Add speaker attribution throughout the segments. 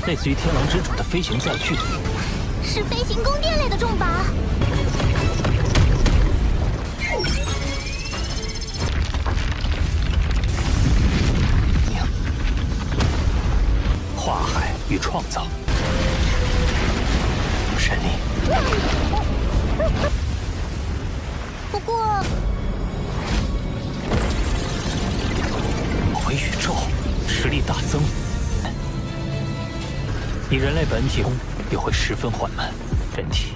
Speaker 1: 类似于天狼之主的飞行载具，
Speaker 2: 是飞行宫殿类的重宝。
Speaker 1: 跨海与创造，神力。
Speaker 2: 不过，
Speaker 1: 回宇宙，实力大增。以人类本体也会十分缓慢，人体。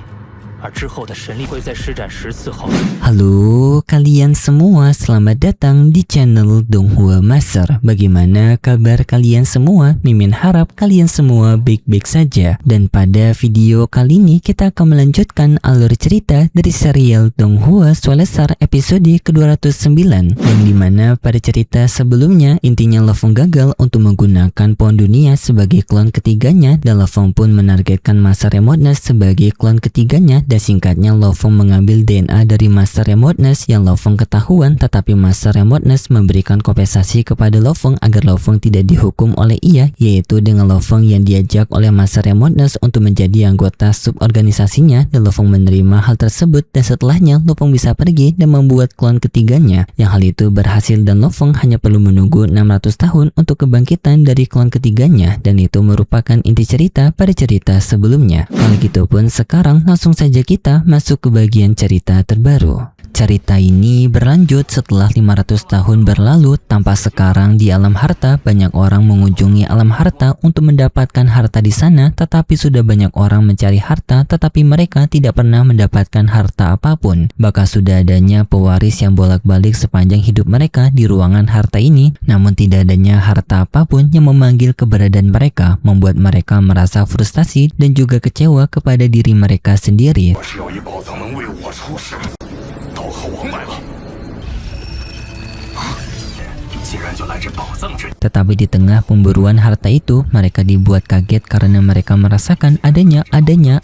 Speaker 1: 而之后的神力会在施展10次后。
Speaker 3: Halo kalian semua, selamat datang di channel Donghua Master. Bagaimana kabar kalian semua? Mimin harap kalian semua baik-baik saja. Dan pada video kali ini kita akan melanjutkan alur cerita dari serial Donghua Sualesar episode ke-209, yang dimana pada cerita sebelumnya intinya Lofeng gagal untuk menggunakan pohon dunia sebagai klon ketiganya, dan Lofeng pun menargetkan Master Remoteness sebagai klon ketiganya. Dan singkatnya Lofeng mengambil DNA dari Master Remoteness yang Lofeng ketahuan, tetapi Master Remoteness memberikan kompensasi kepada Lofeng agar Lofeng tidak dihukum oleh ia, yaitu dengan Lofeng yang diajak oleh Master Remoteness untuk menjadi anggota suborganisasinya, dan Lofeng menerima hal tersebut. Dan setelahnya Lofeng bisa pergi dan membuat klon ketiganya, yang hal itu berhasil, dan Lofeng hanya perlu menunggu 600 tahun untuk kebangkitan dari klon ketiganya, dan itu merupakan inti cerita pada cerita sebelumnya. Kalau gitu pun sekarang langsung saja kita masuk ke bagian cerita terbaru. Cerita ini berlanjut setelah 500 tahun berlalu. Tanpa sekarang di alam harta, banyak orang mengunjungi alam harta untuk mendapatkan harta di sana, tetapi sudah banyak orang mencari harta tetapi mereka tidak pernah mendapatkan harta apapun. Bahkan sudah adanya pewaris yang bolak-balik sepanjang hidup mereka di ruangan harta ini, namun tidak adanya harta apapun yang memanggil keberadaan mereka, membuat mereka merasa frustasi dan juga kecewa kepada diri mereka sendiri. Tetapi di tengah pemburuan harta itu, mereka dibuat kaget karena mereka merasakan adanya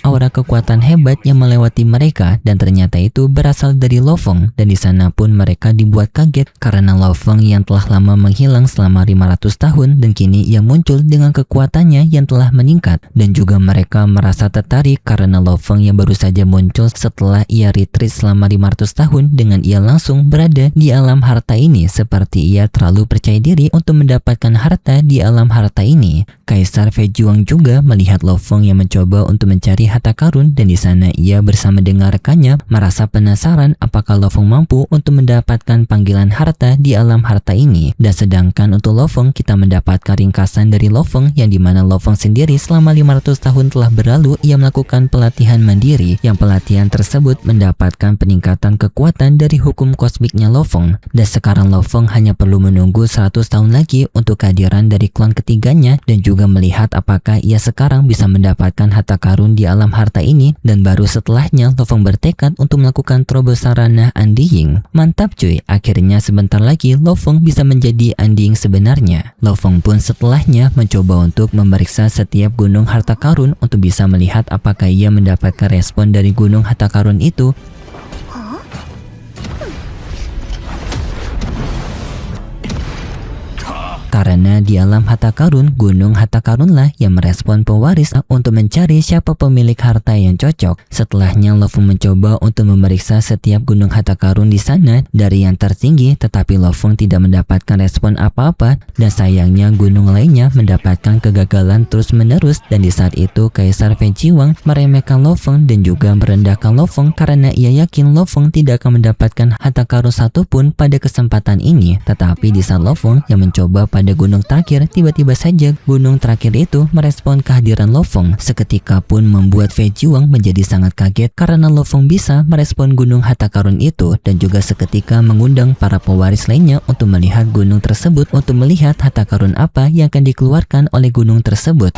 Speaker 3: aura kekuatan hebat yang melewati mereka, dan ternyata itu berasal dari Lofeng. Dan di sana pun mereka dibuat kaget karena Lofeng yang telah lama menghilang selama 500 tahun dan kini ia muncul dengan kekuatannya yang telah meningkat. Dan juga mereka merasa tertarik karena Lofeng yang baru saja muncul setelah ia retreat selama 500 tahun, dengan ia langsung berada di alam harta ini, seperti ia terlalu percaya diri untuk mendapatkan harta di alam harta ini. Kaisar Feijuang juga melihat Lofeng yang mencoba untuk mencari harta karun, dan di sana ia bersama dengan rekannya merasa penasaran apakah Lofeng mampu untuk mendapatkan panggilan harta di alam harta ini. Dan sedangkan untuk Lofeng, kita mendapatkan ringkasan dari Lofeng yang dimana Lofeng sendiri selama 500 tahun telah berlalu ia melakukan pelatihan mandiri, yang pelatihan tersebut mendapatkan peningkatan kekuatan dari hukum kosmiknya Lofeng. Dan sekarang Lofeng hanya perlu menunggu 100 tahun lagi untuk kehadiran dari klon ketiganya, dan juga melihat apakah ia sekarang bisa mendapatkan harta karun di alam harta ini. Dan baru setelahnya Lofeng bertekad untuk melakukan terobosan ranah Undying. Mantap cuy, akhirnya sebentar lagi Lofeng bisa menjadi Undying sebenarnya. Lofeng pun setelahnya mencoba untuk memeriksa setiap gunung harta karun untuk bisa melihat apakah ia mendapatkan respon dari gunung harta karun itu. Karena di alam harta karun, gunung harta karunlah yang merespon pewaris untuk mencari siapa pemilik harta yang cocok. Setelahnya Lofeng mencoba untuk memeriksa setiap gunung harta karun di sana dari yang tertinggi, tetapi Lofeng tidak mendapatkan respon apa-apa, dan sayangnya gunung lainnya mendapatkan kegagalan terus-menerus. Dan di saat itu Kaisar Feijuang meremehkan Lofeng dan juga merendahkan Lofeng karena ia yakin Lofeng tidak akan mendapatkan harta karun satupun pada kesempatan ini. Tetapi di saat Lofeng yang mencoba pada gunung terakhir, tiba-tiba saja gunung terakhir itu merespon kehadiran Lofeng. Seketika pun membuat Feijuang menjadi sangat kaget karena Lofeng bisa merespon gunung harta karun itu, dan juga seketika mengundang para pewaris lainnya untuk melihat gunung tersebut, untuk melihat harta karun apa yang akan dikeluarkan oleh gunung tersebut.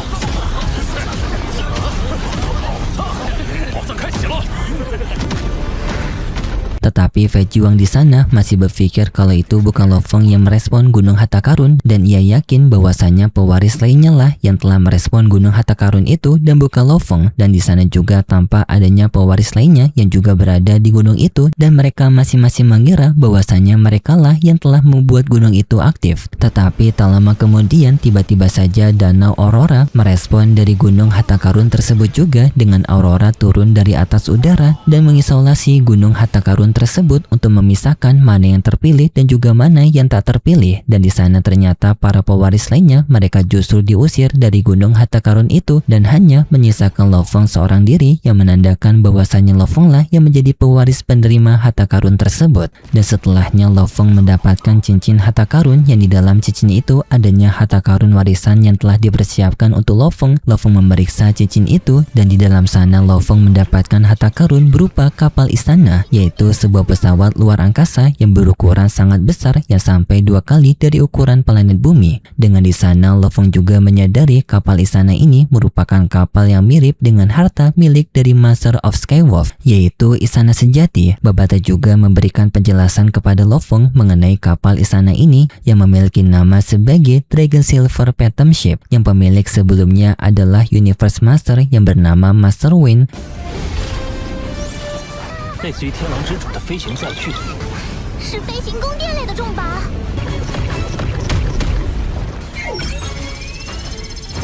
Speaker 3: Tetapi Fei Jiwang di sana masih berpikir kalau itu bukan Lo Feng yang merespon Gunung Harta Karun, dan ia yakin bahwasanya pewaris lainnya lah yang telah merespon Gunung Harta Karun itu dan bukan Lo Feng. Dan di sana juga tampak adanya pewaris lainnya yang juga berada di gunung itu, dan mereka masing-masing mengira bahwasanya mereka lah yang telah membuat gunung itu aktif. Tetapi tak lama kemudian tiba-tiba saja Danau Aurora merespon dari Gunung Harta Karun tersebut juga, dengan Aurora turun dari atas udara dan mengisolasi Gunung Harta Karun tersebut untuk memisahkan mana yang terpilih dan juga mana yang tak terpilih. Dan di sana ternyata para pewaris lainnya mereka justru diusir dari Gunung Harta Karun itu, dan hanya menyisakan Lo Feng seorang diri yang menandakan bahwasanya Lo Feng lah yang menjadi pewaris penerima harta karun tersebut. Dan setelahnya Lo Feng mendapatkan cincin harta karun, yang di dalam cincin itu adanya harta karun warisan yang telah dipersiapkan untuk Lo Feng. Lo Feng memeriksa cincin itu, dan di dalam sana Lo Feng mendapatkan harta karun berupa kapal istana, yaitu sebuah pesawat luar angkasa yang berukuran sangat besar yang sampai 2 kali dari ukuran planet bumi. Dengan di sana Lo Feng juga menyadari kapal istana ini merupakan kapal yang mirip dengan harta milik dari Master of Skywolf, yaitu istana sejati. Babata juga memberikan penjelasan kepada Lo Feng mengenai kapal istana ini yang memiliki nama sebagai Dragon Silver Phantom Ship, yang pemilik sebelumnya adalah Universe Master yang bernama Master Wayne.
Speaker 1: 类似于天狼之主的飞行载具，
Speaker 2: 是飞行宫殿类的重宝。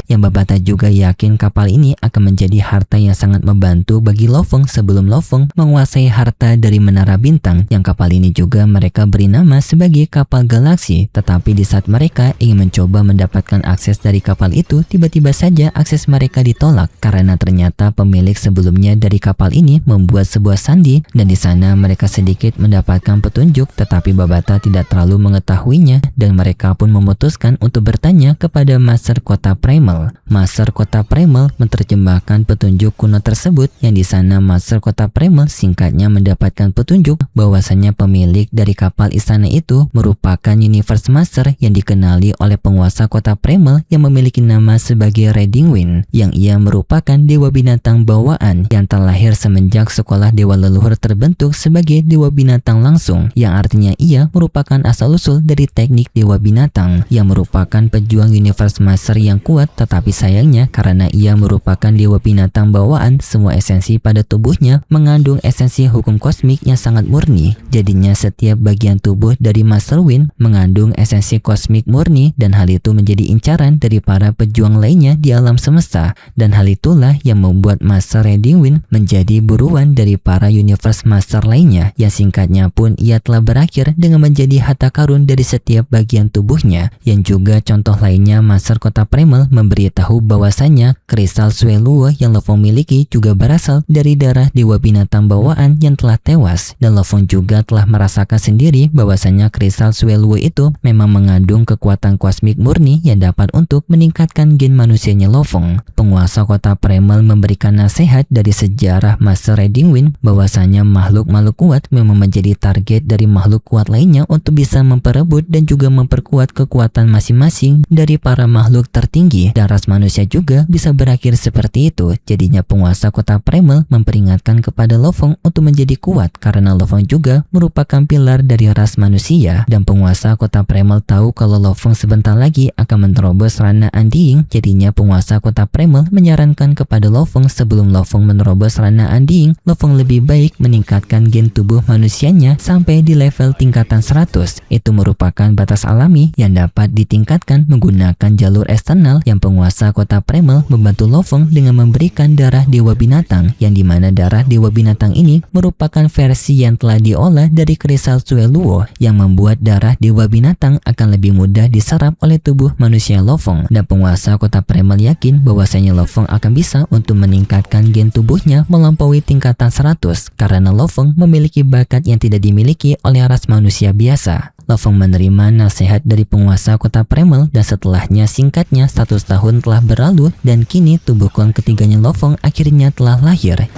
Speaker 3: Yang Babata juga yakin kapal ini akan menjadi harta yang sangat membantu bagi Lo Feng sebelum Lo Feng menguasai harta dari Menara Bintang, yang kapal ini juga mereka beri nama sebagai kapal galaksi. Tetapi di saat mereka ingin mencoba mendapatkan akses dari kapal itu, tiba-tiba saja akses mereka ditolak karena ternyata pemilik sebelumnya dari kapal ini membuat sebuah sandi, dan di sana mereka sedikit mendapatkan petunjuk, tetapi Babata tidak terlalu mengetahuinya, dan mereka pun memutuskan untuk bertanya kepada Master Kota Primal. Master Kota Primal menerjemahkan petunjuk kuno tersebut, yang di sana Master Kota Primal singkatnya mendapatkan petunjuk bahwasanya pemilik dari kapal istana itu merupakan Universe Master yang dikenali oleh penguasa Kota Primal yang memiliki nama sebagai Reading Wind, yang ia merupakan dewa binatang bawaan yang terlahir semenjak sekolah dewa leluhur terbentuk sebagai dewa binatang langsung, yang artinya ia merupakan asal-usul dari teknik dewa binatang, yang merupakan pejuang Universe Master yang kuat. Tetapi sayangnya karena ia merupakan dewa binatang bawaan, semua esensi pada tubuhnya mengandung esensi hukum kosmik yang sangat murni. Jadinya setiap bagian tubuh dari Master Wind mengandung esensi kosmik murni, dan hal itu menjadi incaran dari para pejuang lainnya di alam semesta. Dan hal itulah yang membuat Master Reading Wind menjadi buruan dari para Universe Master lainnya, yang singkatnya pun ia telah berakhir dengan menjadi harta karun dari setiap bagian tubuhnya. Yang juga contoh lainnya, Master Kota Primal memberitahu bahwasanya kristal Sueluo yang Lo Feng miliki juga berasal dari darah dewa binatang bawaan yang telah tewas, dan Lo Feng juga telah merasakan sendiri bahwasanya kristal Sueluo itu memang mengandung kekuatan kosmik murni yang dapat untuk meningkatkan gen manusianya Lo Feng. Penguasa Kota Primal memberikan nasihat dari sejarah Master Reading Wind bahwasanya makhluk-makhluk kuat memang menjadi target dari makhluk kuat lainnya untuk bisa memperebut dan juga memperkuat kekuatan masing-masing dari para makhluk tertinggi, dan ras manusia juga bisa berakhir seperti itu. Jadinya penguasa Kota Primal memperingatkan kepada Lo Feng untuk menjadi kuat, karena Lo Feng juga merupakan pilar dari ras manusia, dan penguasa Kota Primal tahu kalau Lo Feng sebentar lagi akan menerobos ranah Undying. Jadinya penguasa Kota Primal menyarankan kepada Lo Feng sebelum Lo Feng menerobos ranah Undying, Lo Feng lebih baik meningkatkan gen tubuh manusianya sampai di level tingkatan 100. Itu merupakan batas alami yang dapat ditingkatkan menggunakan jalur eksternal, yang penguasa Kota Primal membantu Lo Feng dengan memberikan darah dewa binatang, yang dimana darah dewa binatang ini merupakan versi yang telah diolah dari kristal Sueluo, yang membuat darah dewa binatang akan lebih mudah diserap oleh tubuh manusia Lo Feng. Dan penguasa Kota Primal yakin bahwasanya Lo Feng akan bisa untuk meningkatkan gen tubuhnya melampaui tingkatan 100, karena Lo Feng memiliki bakat yang tidak dimiliki oleh ras manusia biasa. Lo Feng menerima nasihat dari penguasa Kota Primal, dan setelahnya singkatnya 100 tahun telah berlalu, dan kini tubuh klon ketiganya Lo Feng akhirnya telah lahir.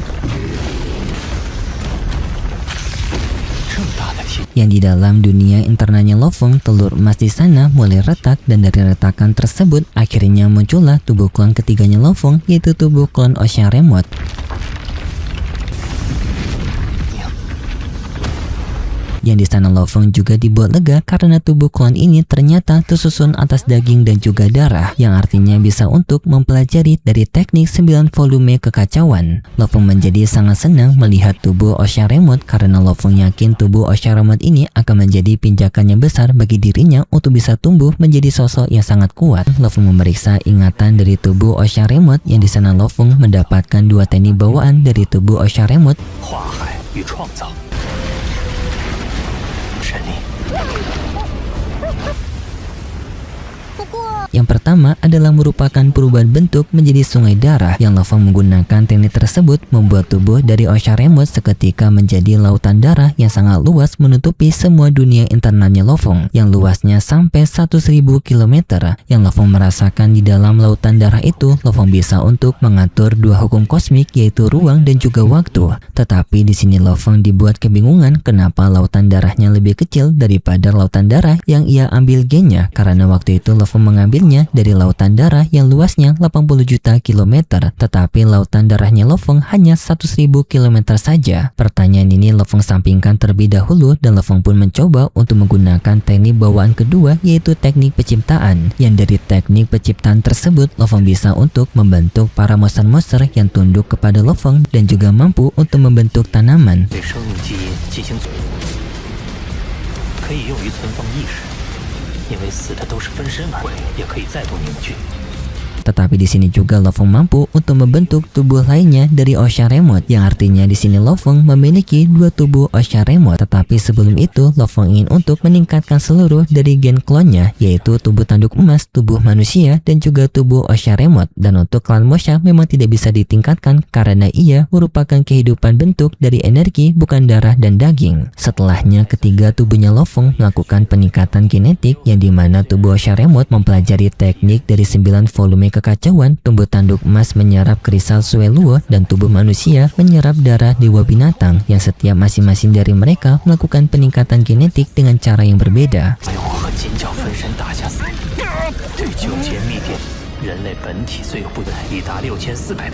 Speaker 3: Yang di dalam dunia internalnya Lo Feng, telur emas di sana mulai retak, dan dari retakan tersebut akhirnya muncullah tubuh klon ketiganya Lo Feng, yaitu tubuh klon Ocean Remote. yang di sana Lo Feng juga dibuat lega karena tubuh klon ini ternyata tersusun atas daging dan juga darah, yang artinya bisa untuk mempelajari dari teknik 9 volume kekacauan. Lo Feng menjadi sangat senang melihat tubuh Ocean karena Lo Feng yakin tubuh Ocean ini akan menjadi pinjakan yang besar bagi dirinya untuk bisa tumbuh menjadi sosok yang sangat kuat. Lo Feng memeriksa ingatan dari tubuh Ocean yang di sana Lo Feng mendapatkan 2 teknik bawaan dari tubuh Ocean Yang pertama adalah merupakan perubahan bentuk menjadi sungai darah, yang Lo Feng menggunakan teknik tersebut membuat tubuh dari Ocean seketika menjadi lautan darah yang sangat luas menutupi semua dunia internalnya Lo Feng yang luasnya sampai 1000 km. Yang Lo Feng merasakan di dalam lautan darah itu, Lo Feng bisa untuk mengatur 2 hukum kosmik yaitu ruang dan juga waktu. Tetapi di sini Lo Feng dibuat kebingungan kenapa lautan darahnya lebih kecil daripada lautan darah yang ia ambil gennya, karena waktu itu Lo Feng mengambilnya dari lautan darah yang luasnya 80 juta kilometer, tetapi lautan darahnya Lo Feng hanya 1000 kilometer saja. Pertanyaan ini Lo Feng sampingkan terlebih dahulu dan Lo Feng pun mencoba untuk menggunakan teknik bawaan kedua yaitu teknik penciptaan. Yang dari teknik penciptaan tersebut Lo Feng bisa untuk membentuk para monster-monster yang tunduk kepada Lo Feng dan juga mampu untuk membentuk tanaman. Tetapi di sini juga Lo Feng mampu untuk membentuk tubuh lainnya dari Ocean yang artinya di sini Lo Feng memiliki 2 tubuh Ocean. Tetapi sebelum itu Lo Feng ingin untuk meningkatkan seluruh dari gen klonnya yaitu tubuh tanduk emas, tubuh manusia dan juga tubuh Ocean. Dan untuk klan Mosha memang tidak bisa ditingkatkan karena ia merupakan kehidupan bentuk dari energi bukan darah dan daging. Setelahnya ketiga tubuhnya Lo Feng melakukan peningkatan genetik yang dimana tubuh Ocean mempelajari teknik dari 9 volume kekacauan, tubuh tanduk emas menyerap kristal Sueluo dan tubuh manusia menyerap darah dewa binatang yang setiap masing-masing dari mereka melakukan peningkatan genetik dengan cara yang berbeda.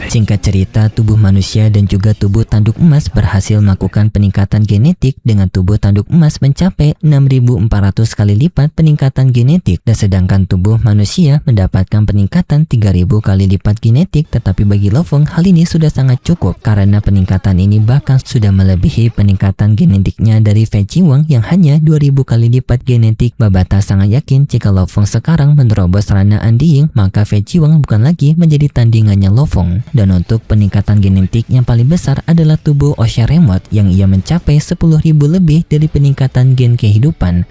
Speaker 3: Singkat cerita, tubuh manusia dan juga tubuh tanduk emas berhasil melakukan peningkatan genetik dengan tubuh tanduk emas mencapai 6400 kali lipat peningkatan genetik, dan sedangkan tubuh manusia mendapatkan peningkatan 3000 kali lipat genetik. Tetapi bagi Lo Feng hal ini sudah sangat cukup karena peningkatan ini bahkan sudah melebihi peningkatan genetiknya dari Fei Jiwang yang hanya 2000 kali lipat genetik. Babata sangat yakin jika Lo Feng sekarang menerobos ranah Andying, maka Fei Jiwang bukan lagi menjadi tandingannya Lo Feng. Dan untuk peningkatan genetik yang paling besar adalah tubuh Ocean yang ia mencapai 10.000 lebih dari peningkatan gen kehidupan.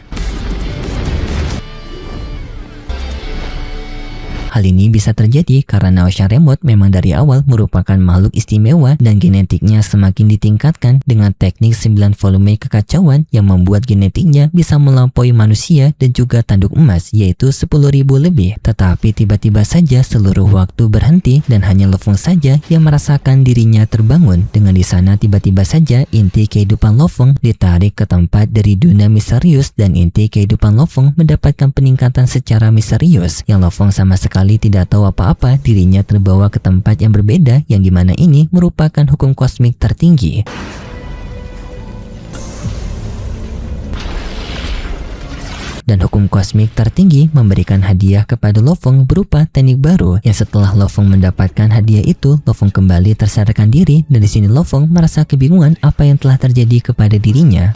Speaker 3: Hal ini bisa terjadi karena Ocean memang dari awal merupakan makhluk istimewa dan genetiknya semakin ditingkatkan dengan teknik 9 volume kekacauan yang membuat genetiknya bisa melampaui manusia dan juga tanduk emas yaitu 10.000 lebih. Tetapi tiba-tiba saja seluruh waktu berhenti dan hanya Lo Feng saja yang merasakan dirinya terbangun. Dengan di sana tiba-tiba saja inti kehidupan Lo Feng ditarik ke tempat dari dunia misterius dan inti kehidupan Lo Feng mendapatkan peningkatan secara misterius yang Lo Feng sama sekali tidak tahu apa-apa. Dirinya terbawa ke tempat yang berbeda yang dimana ini merupakan hukum kosmik tertinggi. Dan hukum kosmik tertinggi memberikan hadiah kepada Lo Feng berupa teknik baru yang setelah Lo Feng mendapatkan hadiah itu, Lo Feng kembali tersadarkan diri dan di sini Lo Feng merasa kebingungan apa yang telah terjadi kepada dirinya.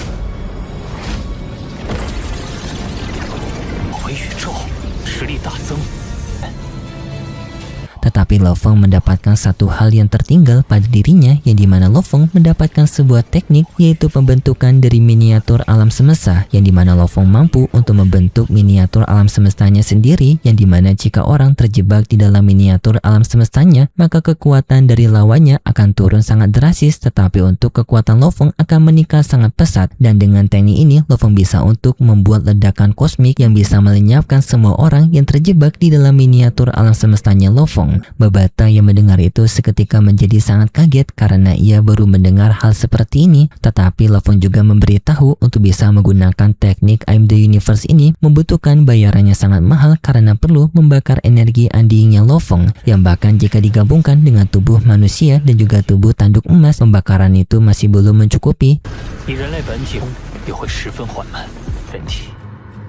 Speaker 3: Tetapi Lo Feng mendapatkan satu hal yang tertinggal pada dirinya yang dimana Lo Feng mendapatkan sebuah teknik yaitu pembentukan dari miniatur alam semesta yang dimana Lo Feng mampu untuk membentuk miniatur alam semestanya sendiri yang dimana jika orang terjebak di dalam miniatur alam semestanya maka kekuatan dari lawannya akan turun sangat drastis, tetapi untuk kekuatan Lo Feng akan meningkat sangat pesat. Dan dengan teknik ini Lo Feng bisa untuk membuat ledakan kosmik yang bisa melenyapkan semua orang yang terjebak di dalam miniatur alam semestanya Lo Feng. Lofeng. Babata yang mendengar itu seketika menjadi sangat kaget karena ia baru mendengar hal seperti ini. Tetapi Lofeng juga memberitahu untuk bisa menggunakan teknik I'm the Universe ini membutuhkan bayarannya sangat mahal karena perlu membakar energi undyingnya Lofeng, yang bahkan jika digabungkan dengan tubuh manusia dan juga tubuh tanduk emas, pembakaran itu masih belum mencukupi.
Speaker 1: 以人类本体也会十分缓慢，人体。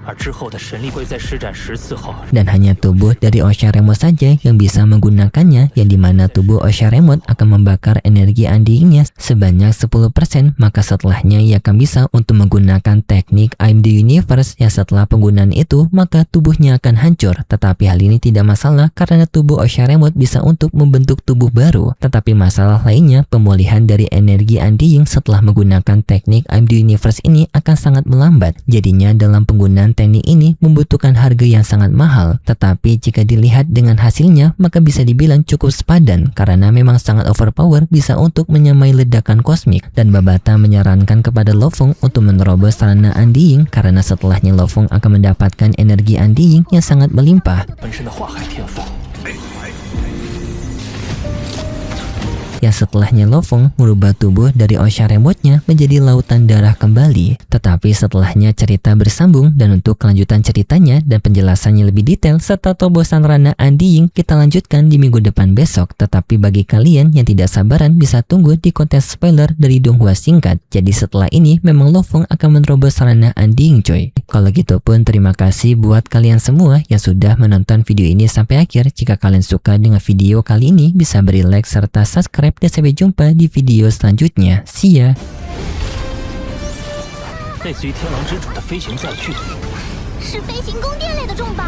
Speaker 1: 而之后的神力会在施展10次后，
Speaker 3: dan hanya tubuh dari Osharemoth saja yang bisa menggunakannya, yang dimana tubuh Osharemoth akan membakar energi undyingnya sebanyak 10%, maka setelahnya ia akan bisa untuk menggunakan teknik I'm the Universe, yang setelah penggunaan itu maka tubuhnya akan hancur. Tetapi hal ini tidak masalah karena tubuh Osharemoth bisa untuk membentuk tubuh baru. Tetapi masalah lainnya, pemulihan dari energi undying setelah menggunakan teknik I'm the Universe ini akan sangat melambat. Jadinya dalam penggunaan teknik ini membutuhkan harga yang sangat mahal, tetapi jika dilihat dengan hasilnya maka bisa dibilang cukup sepadan karena memang sangat overpower, bisa untuk menyamai ledakan kosmik. Dan Babata menyarankan kepada Lofeng untuk menerobos sarana undying karena setelahnya Lofeng akan mendapatkan energi undying yang sangat melimpah.
Speaker 1: 本身的化海天赋。
Speaker 3: Yang setelahnya Lofeng merubah tubuh dari Osharemoth-nya menjadi lautan darah kembali. Tetapi setelahnya cerita bersambung, dan untuk kelanjutan ceritanya dan penjelasannya lebih detail serta terobosan rana undying kita lanjutkan di minggu depan besok. Tetapi bagi kalian yang tidak sabaran bisa tunggu di konten spoiler dari Donghua singkat. Jadi setelah ini memang Lofeng akan menerobos rana undying coy. Kalau gitu pun terima kasih buat kalian semua yang sudah menonton video ini sampai akhir. Jika kalian suka dengan video kali ini bisa beri like serta subscribe, dan sampai jumpa di video selanjutnya. See ya.
Speaker 1: 类似于天狼之主的飞行载具，
Speaker 2: 是飞行宫殿类的重宝。